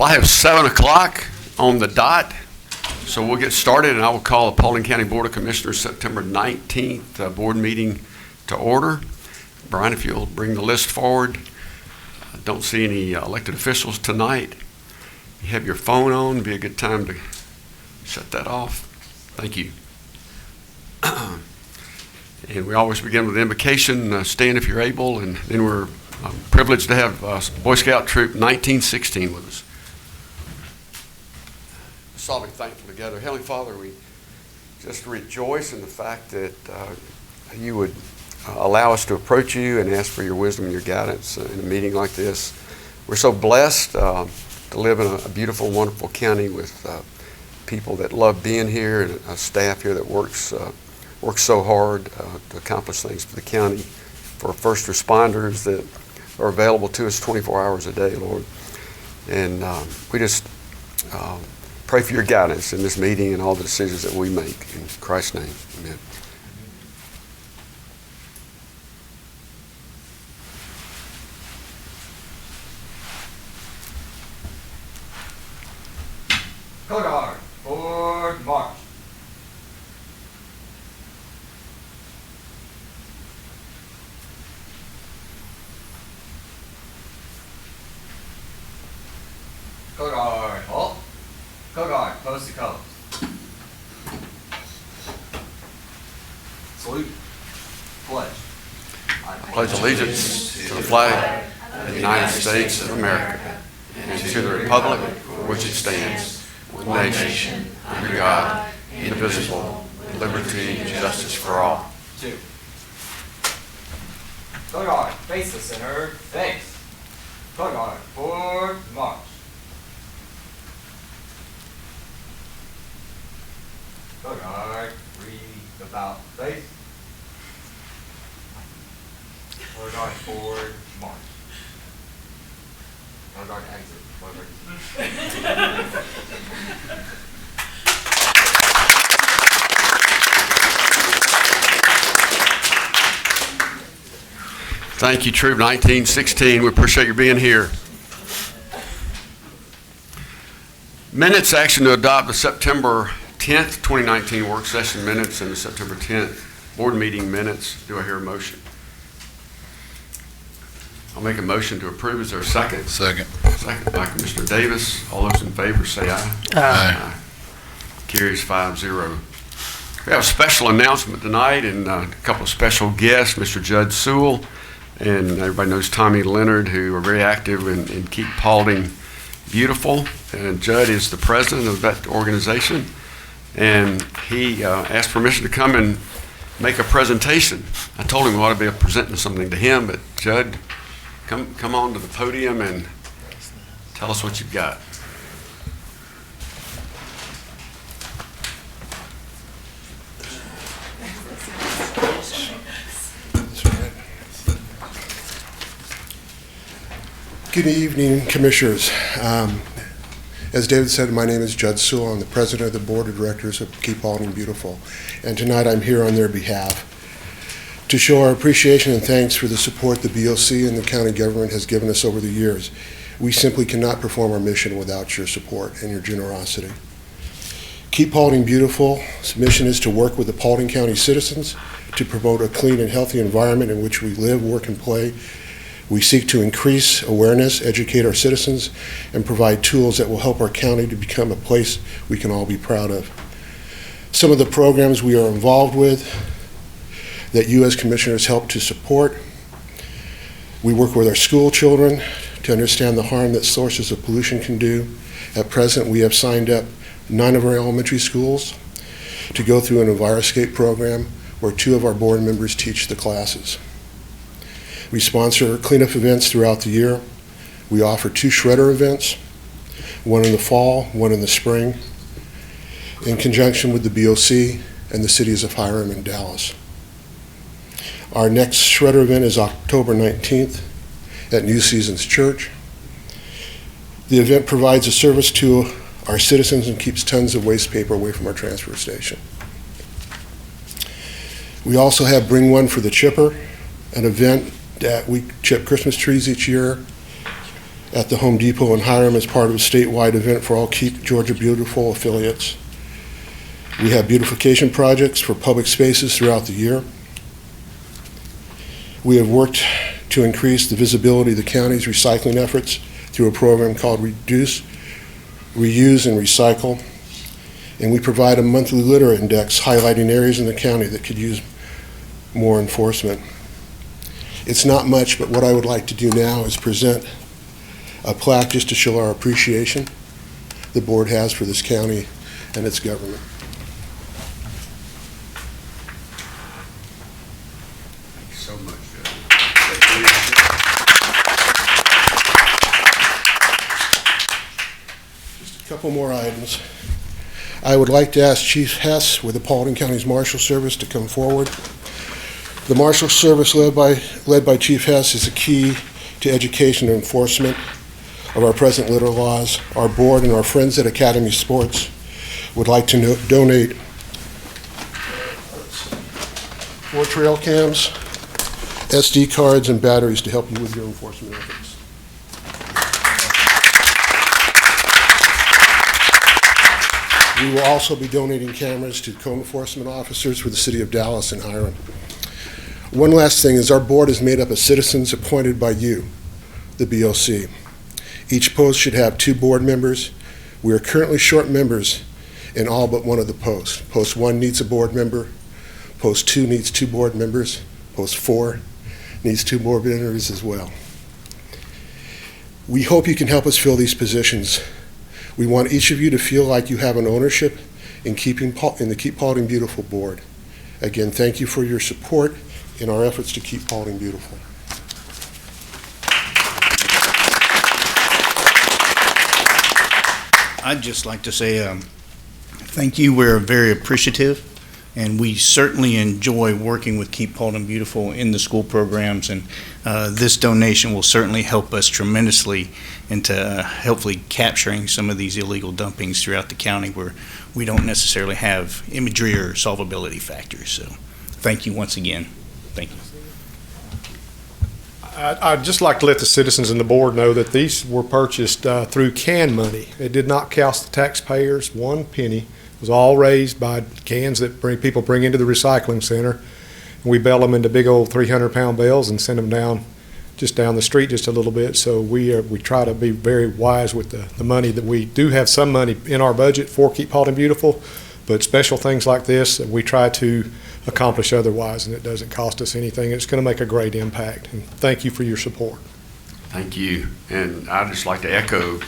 Well, I have 7 o'clock on the dot, so we'll get started, and I will call the Paulding County Board of Commissioners September 19th board meeting to order. Brian, if you'll bring the list forward. I don't see any elected officials tonight. You have your phone on. It'd be a good time to shut that off. Thank you. And we always begin with invocation. Stand if you're able, and then we're privileged to have Boy Scout Troop 1916 with us. Let's all be thankful together. Heavenly Father, we just rejoice in the fact that you would allow us to approach you and ask for your wisdom and your guidance in a meeting like this. We're so blessed to live in a beautiful, wonderful county with people that love being here, and a staff here that works so hard to accomplish things for the county, for first responders that are available to us 24 hours a day, Lord. And we just pray for your guidance in this meeting and all the decisions that we make. In Christ's name, amen. Code hard, forward, march. Code hard, halt. Code hard, post the colors. Salute. Pledge. I pledge allegiance to the flag of the United States of America and to the republic for which it stands, one nation, under God, indivisible, with liberty and justice for all. 2. Code hard, face the center, face. Code hard, forward, march. Code hard, read about face. Code hard, forward, march. Code hard, exit. Thank you, Troop 1916. We appreciate you being here. Minutes action to adopt the September 10th, 2019 work session minutes and the September 10th board meeting minutes. Do I hear a motion? I'll make a motion to approve. Is there a second? Second. Second by Commissioner Davis. All those in favor say aye. Aye. Carries 5-0. We have a special announcement tonight and a couple of special guests, Mr. Judd Sewell, and everybody knows Tommy Leonard, who are very active in Keep Paulding Beautiful. And Judd is the president of that organization, and he asked permission to come and make a presentation. I told him we ought to be presenting something to him, but Judd, come on to the podium and tell us what you've got. Good evening, Commissioners. As David said, my name is Judd Sewell. I'm the President of the Board of Directors of Keep Paulding Beautiful. And tonight I'm here on their behalf to show our appreciation and thanks for the support the BOC and the county government has given us over the years. We simply cannot perform our mission without your support and your generosity. Keep Paulding Beautiful's mission is to work with the Paulding County citizens to promote a clean and healthy environment in which we live, work, and play. We seek to increase awareness, educate our citizens, and provide tools that will help our county to become a place we can all be proud of. Some of the programs we are involved with that you as commissioners help to support. We work with our school children to understand the harm that sources of pollution can do. At present, we have signed up 9 of our elementary schools to go through an EnviroScape program where 2 of our board members teach the classes. We sponsor cleanup events throughout the year. We offer 2 shredder events, one in the fall, one in the spring, in conjunction with the BOC and the cities of Hiram and Dallas. Our next shredder event is October 19th at New Seasons Church. The event provides a service to our citizens and keeps tons of waste paper away from our transfer station. We also have Bring One for the Chipper, an event that we chip Christmas trees each year. at the Home Depot in Hiram as part of a statewide event for all Keep Georgia Beautiful affiliates. We have beautification projects for public spaces throughout the year. We have worked to increase the visibility of the county's recycling efforts through a program called Reduce, Reuse, and Recycle. And we provide a monthly litter index highlighting areas in the county that could use more enforcement. It's not much, but what I would like to do now is present a plaque just to show our appreciation the board has for this county and its government. Thank you so much, Just a couple more items. I would like to ask Chief Hess with the Paulding County's Marshal Service to come forward. The Marshal Service led by Chief Hess is a key to education and enforcement of our present litter laws. Our board and our friends at Academy Sports would like to donate 4 trail cams, SD cards, and batteries to help you with your enforcement efforts. We will also be donating cameras to code enforcement officers for the city of Dallas and Hiram. One last thing is our board is made up of citizens appointed by you, the BOC. Each post should have 2 board members. We are currently short members in all but one of the posts. Post 1 needs a board member. Post 2 needs 2 board members. Post 4 needs 2 board members as well. We hope you can help us fill these positions. We want each of you to feel like you have an ownership in the Keep Paulding Beautiful board. Again, thank you for your support in our efforts to keep Paulding beautiful. I'd just like to say thank you. We're very appreciative, and we certainly enjoy working with Keep Paulding Beautiful in the school programs, and this donation will certainly help us tremendously into hopefully capturing some of these illegal dumpings throughout the county where we don't necessarily have imagery or solvability factors. So thank you once again. Thank you. I'd just like to let the citizens and the board know that these were purchased through can money. It did not cost the taxpayers 1 penny. It was all raised by cans that people bring into the recycling center. We bale them into big old 300-pound bales and send them down the street just a little bit. So we try to be very wise with the money that we do have. Some money in our budget for Keep Paulding Beautiful, but special things like this we try to accomplish otherwise, and it doesn't cost us anything. It's going to make a great impact, and thank you for your support. Thank you. And I'd just like to echo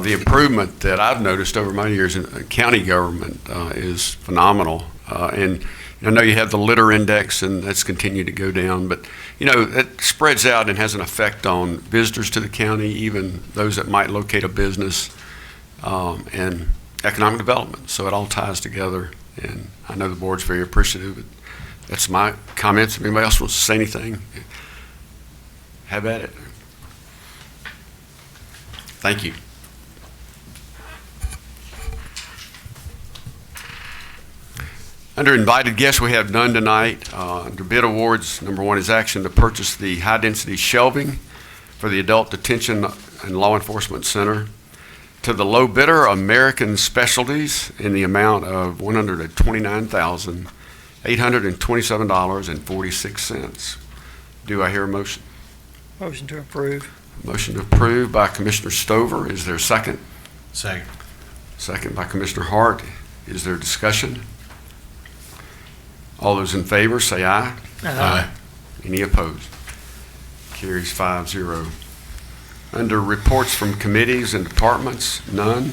the improvement that I've noticed over my years in county government is phenomenal. And I know you have the litter index, and that's continued to go down, but it spreads out and has an effect on visitors to the county, even those that might locate a business, and economic development. So it all ties together, and I know the board's very appreciative. That's my comments. If anybody else wants to say anything, have at it. Thank you. Under invited guests, we have none tonight. Under bid awards, number 1 is action to purchase the high-density shelving for the Adult Detention and Law Enforcement Center. To the low bidder, American Specialties, in the amount of $129,827.46. Do I hear a motion? Motion to approve. Motion to approve by Commissioner Stover. Is there a second? Second. Second by Commissioner Hart. Is there discussion? All those in favor say aye. Aye. Any opposed? Carries 5-0. Under reports from committees and departments, none.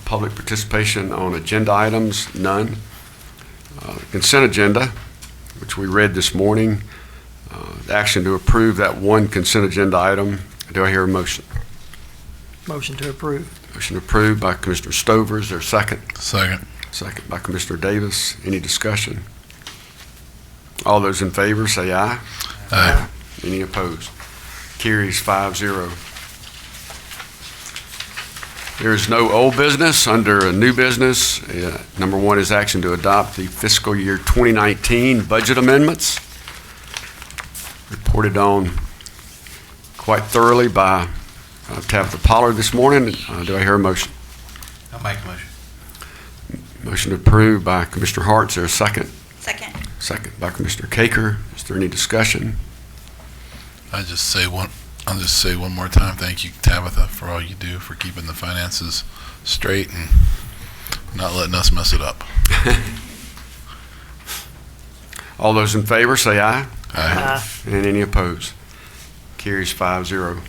Public participation on agenda items, none. Consent agenda, which we read this morning. Action to approve that 1 consent agenda item. Do I hear a motion? Motion to approve. Motion approved by Commissioner Stover. Is there a second? Second. Second by Commissioner Davis. Any discussion? All those in favor say aye. Aye. Any opposed? Carries 5-0. There is no old business. Under a new business, number 1 is action to adopt the fiscal year 2019 budget amendments. Reported on quite thoroughly by Tabitha Pollard this morning. Do I hear a motion? I'll make a motion. Motion approved by Commissioner Hart. Is there a second? Second. Second by Commissioner Caker. Is there any discussion? I'll just say one more time, thank you, Tabitha, for all you do for keeping the finances straight and not letting us mess it up. All those in favor, say aye. Aye. And any opposed? Carries 5-0.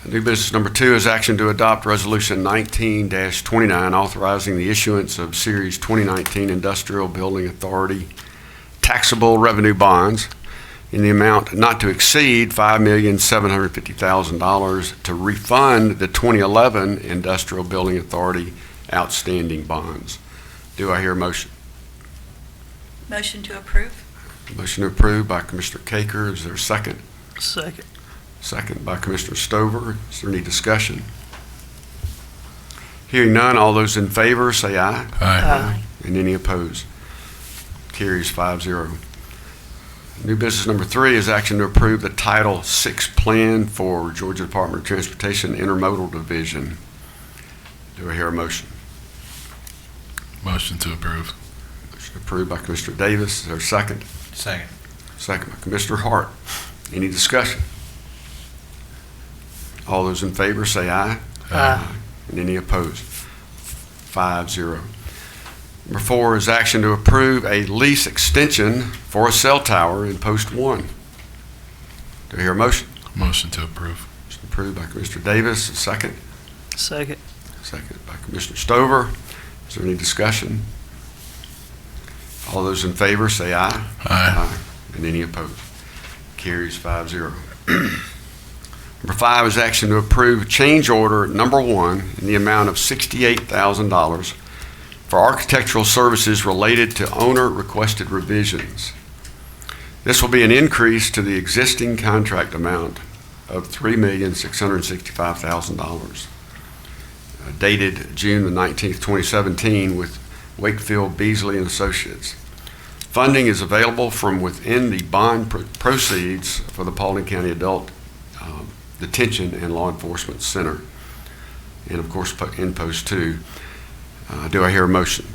New business number 2 is action to adopt Resolution 19-29, authorizing the issuance of Series 2019 Industrial Building Authority taxable revenue bonds in the amount not to exceed $5,750,000 to refund the 2011 Industrial Building Authority outstanding bonds. Do I hear a motion? Motion to approve. Motion approved by Commissioner Caker. Is there a second? Second. Second by Commissioner Stover. Is there any discussion? Hearing none, all those in favor say aye. Aye. And any opposed? Carries 5-0. New business number 3 is action to approve the Title VI plan for Georgia Department of Transportation Intermodal Division. Do I hear a motion? Motion to approve. Motion approved by Commissioner Davis. Is there a second? Second. Second by Commissioner Hart. Any discussion? All those in favor say aye. Aye. And any opposed? 5-0. Number 4 is action to approve a lease extension for a cell tower in Post 1. Do I hear a motion? Motion to approve. Motion approved by Commissioner Davis. A second. Second. Second by Commissioner Stover. Is there any discussion? All those in favor say aye. Aye. And any opposed? Carries 5-0. Number 5 is action to approve change order number 1 in the amount of $68,000 for architectural services related to owner-requested revisions. This will be an increase to the existing contract amount of $3,665,000, dated June the 19th, 2017, with Wakefield Beasley and Associates. Funding is available from within the bond proceeds for the Paulding County Adult Detention and Law Enforcement Center, and of course in Post 2. Do I hear a motion?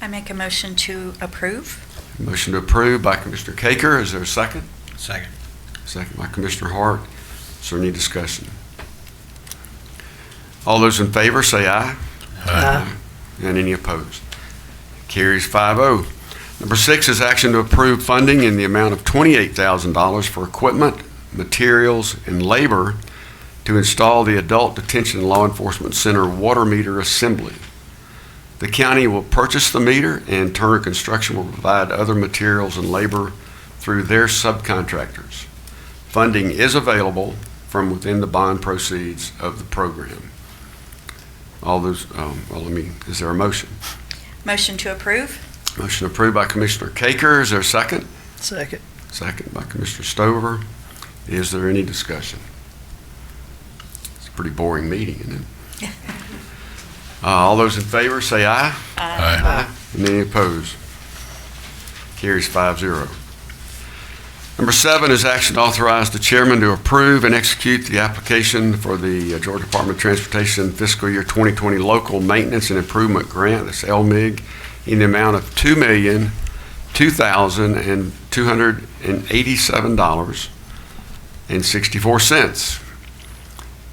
I make a motion to approve. Motion to approve by Commissioner Caker. Is there a second? Second. Second by Commissioner Hart. Is there any discussion? All those in favor say aye. Aye. And any opposed? Carries 5-0. Number 6 is action to approve funding in the amount of $28,000 for equipment, materials, and labor to install the Adult Detention and Law Enforcement Center water meter assembly. The county will purchase the meter, and Turner Construction will provide other materials and labor through their subcontractors. Funding is available from within the bond proceeds of the program. All those, is there a motion? Motion to approve. Motion approved by Commissioner Caker. Is there a second? Second. Second by Commissioner Stover. Is there any discussion? It's a pretty boring meeting, isn't it? All those in favor say aye. Aye. And any opposed? Carries 5-0. Number 7 is action to authorize the chairman to approve and execute the application for the Georgia Department of Transportation fiscal year 2020 local maintenance and improvement grant, that's LMIG, in the amount of $2,02,287.64,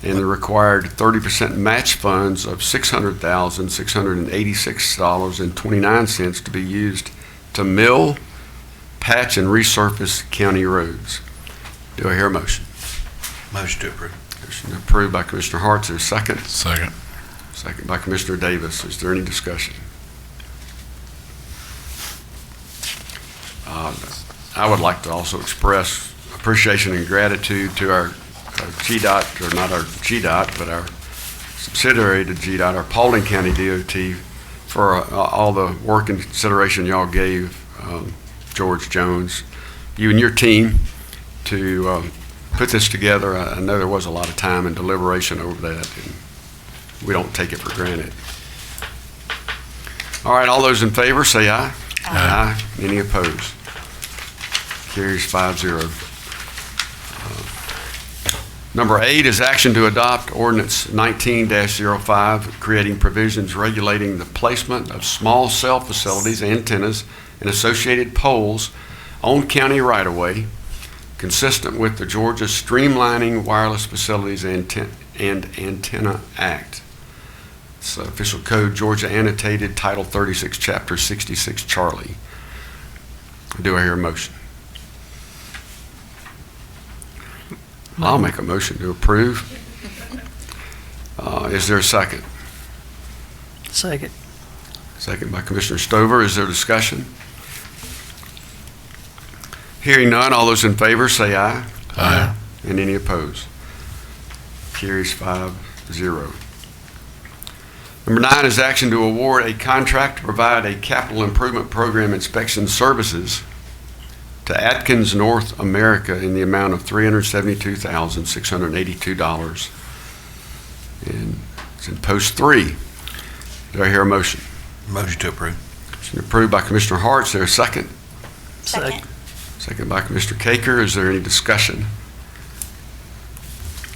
and the required 30% match funds of $600,686.29 to be used to mill, patch, and resurface county roads. Do I hear a motion? Motion to approve. Motion approved by Commissioner Hart. Is there a second? Second. Second by Commissioner Davis. Is there any discussion? I would like to also express appreciation and gratitude to our GDOT, or not our GDOT, but our subsidiary to GDOT, our Paulding County DOT, for all the work and consideration y'all gave George Jones, you and your team, to put this together. I know there was a lot of time and deliberation over that, and we don't take it for granted. All right, all those in favor say aye. Aye. Any opposed? Carries 5-0. Number 8 is action to adopt ordinance 19-05, creating provisions regulating the placement of small cell facilities, antennas, and associated poles on county right-of-way, consistent with the Georgia Streamlining Wireless Facilities and Antenna Act. It's official code Georgia annotated Title 36, Chapter 66, Charlie. Do I hear a motion? I'll make a motion to approve. Is there a second? Second. Second by Commissioner Stover. Is there discussion? Hearing none, all those in favor say aye. Aye. And any opposed? Carries 5-0. Number 9 is action to award a contract to provide a capital improvement program inspection services to Atkins North America in the amount of $372,682. And it's in post 3. Do I hear a motion? Motion to approve. Motion approved by Commissioner Hart. Is there a second? Second. Second by Commissioner Caker. Is there any discussion?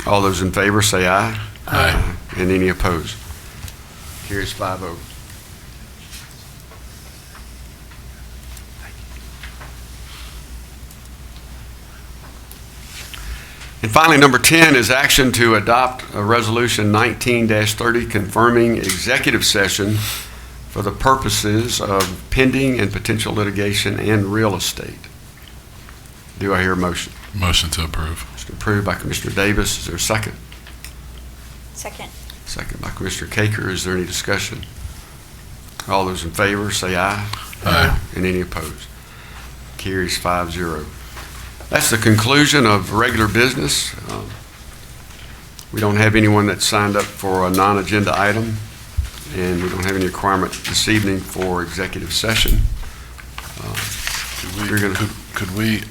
All those in favor say aye. Aye. And any opposed? Carries 5-0. And finally, number 10 is action to adopt a resolution 19-30 confirming executive session for the purposes of pending and potential litigation and real estate. Do I hear a motion? Motion to approve. Motion approved by Commissioner Davis. Is there a second? Second. Second by Commissioner Caker. Is there any discussion? All those in favor say aye. Aye. And any opposed? Carries 5-0. That's the conclusion of regular business. We don't have anyone that signed up for a non-agenda item, and we don't have any requirement this evening for executive session. Could we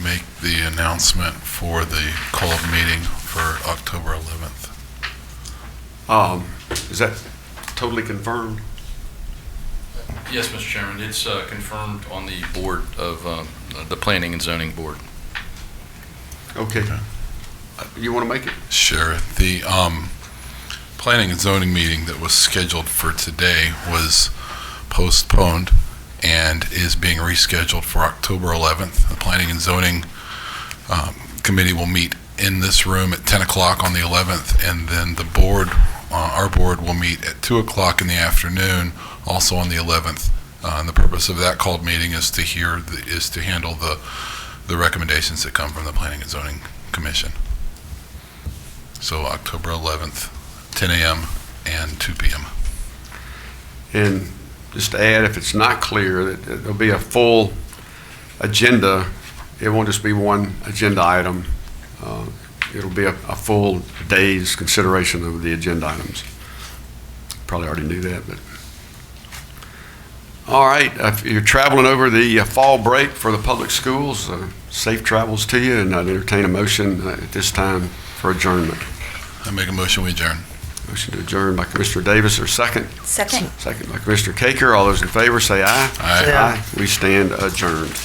make the announcement for the called meeting for October 11th? Is that totally confirmed? Yes, Mr. Chairman, it's confirmed on the board of the Planning and Zoning Board. Okay. You want to make it? Sure. The planning and zoning meeting that was scheduled for today was postponed and is being rescheduled for October 11th. The Planning and Zoning Committee will meet in this room at 10 o'clock on the 11th, and then the board, our board, will meet at 2 o'clock in the afternoon, also on the 11th. And the purpose of that called meeting is to handle the recommendations that come from the Planning and Zoning Commission. So October 11th, 10 a.m. and 2 p.m. And just to add, if it's not clear, that there'll be a full agenda. It won't just be one agenda item. It'll be a full day's consideration of the agenda items. Probably already knew that, but. All right, if you're traveling over the fall break for the public schools, safe travels to you, and I'd entertain a motion at this time for adjournment. I make a motion, we adjourn. Motion to adjourn by Commissioner Davis, or second? Second. Second by Commissioner Caker. All those in favor say aye. Aye. Aye. We stand adjourned.